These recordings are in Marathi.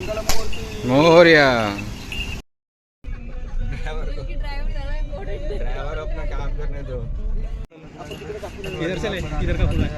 मोरया। ड्राइवर अपना काम करने दो। इधर से ले, इधर का खुला है।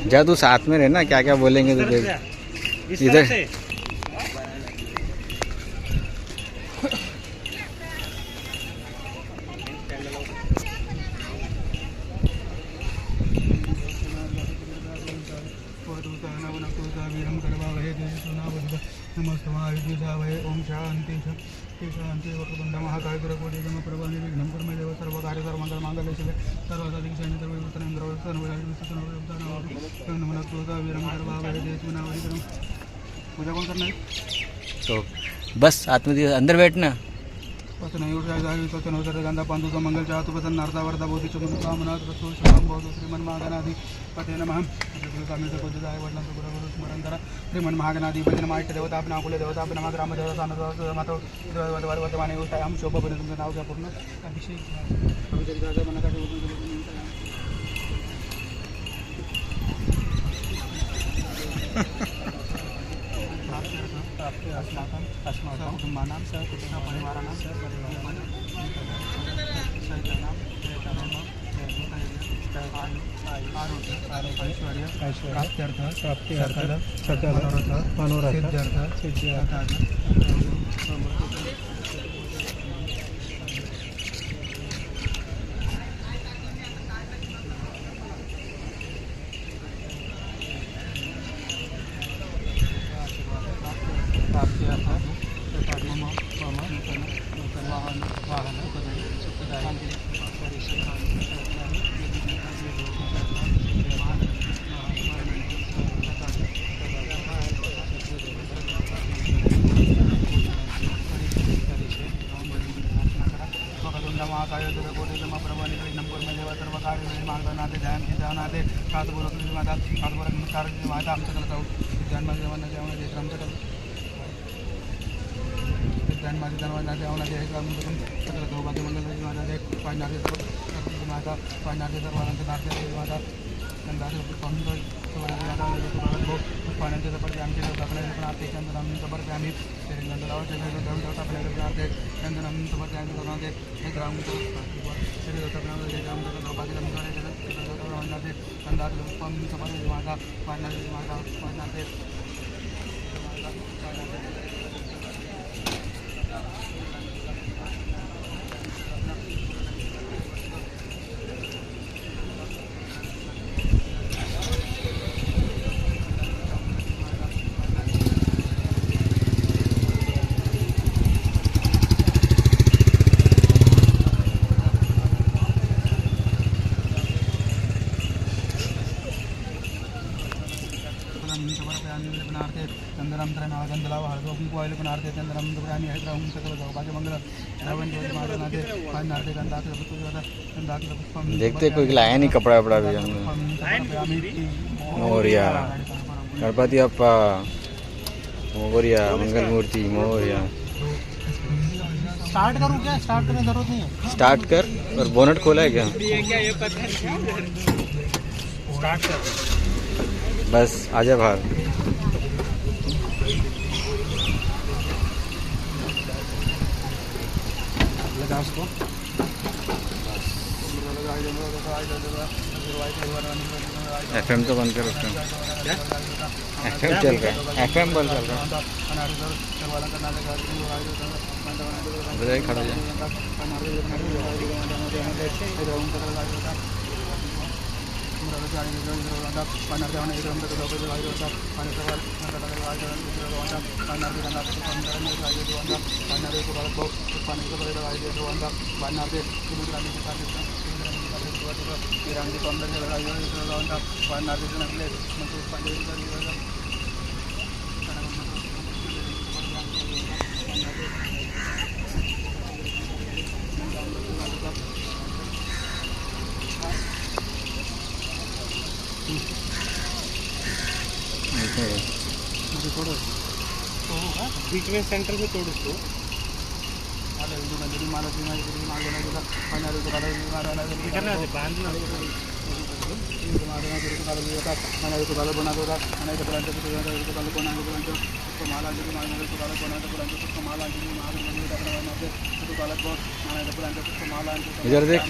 जा तू साथ में रहना, क्या क्या बोलेंगे तो देख। इधर से ओम शांति शांति वक्रतुंड महाकाय गुरुकोटि प्रभा निर्विघ्नं कुरु मे देव सर्व कार्य सर्वमंगल मांगल्ये शिवे सर्वसाधिके शरण्ये त्र्यंबके पूजा कौन करना है? तो बस आत्मधी अंदर बैठना। गंधा पांडुका मंगल चातु प्रसन्न नारदा वरदा बोधि चमुन कामनाथ रसो श्रीमन बहुत श्रीमन महागणाधि पते नमः स्मरण करा श्रीमन महागणाधि पते नमः इष्ट देवता अपना कुल देवता अपना ग्राम देवता मातो वर्तमाने हम शोभा बने तुमचं नाव घ्या पूर्ण अभिषेक अस्माकं कुटुंबानां सहकुटुंबपरिवाराणां आरोग्य ऐश्वर्य प्राप्त्यर्थ सकल मनोरथ सिद्ध्यर्थ देखते कोई लाया नहीं कपड़ा वपड़ा भी हमने। मोरया गणपति अप्पा मोरया मंगल मूर्ति मोरया। स्टार्ट करूँ क्या? स्टार्ट करने जरूरत नहीं है। स्टार्ट कर। और बोनट खोला है क्या? स्टार्ट कर। बस आजा बाहर। FM तो बंद कर। FM चल रहा है। FM बंद चल रहा है। खड़ा जा। ಶ್ರೀರಾಮಜಿ ಸೌಂದರ್ಯ ಪಾಂಡಾರ್ಜುನಗಲೇ ಮತ್ತು ಪಂಡಿತ बीच में सेंटर से तोड़ उसको करना है बांधना इधर देख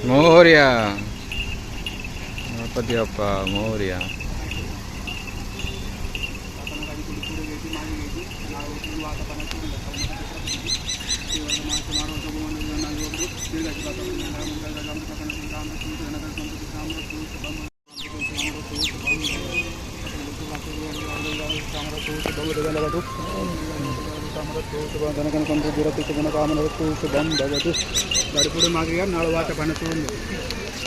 मोर्या गणपती बाप्पा मोर्या गाडी पुढे मागे या नाळ वाटा पाण्यात सोडून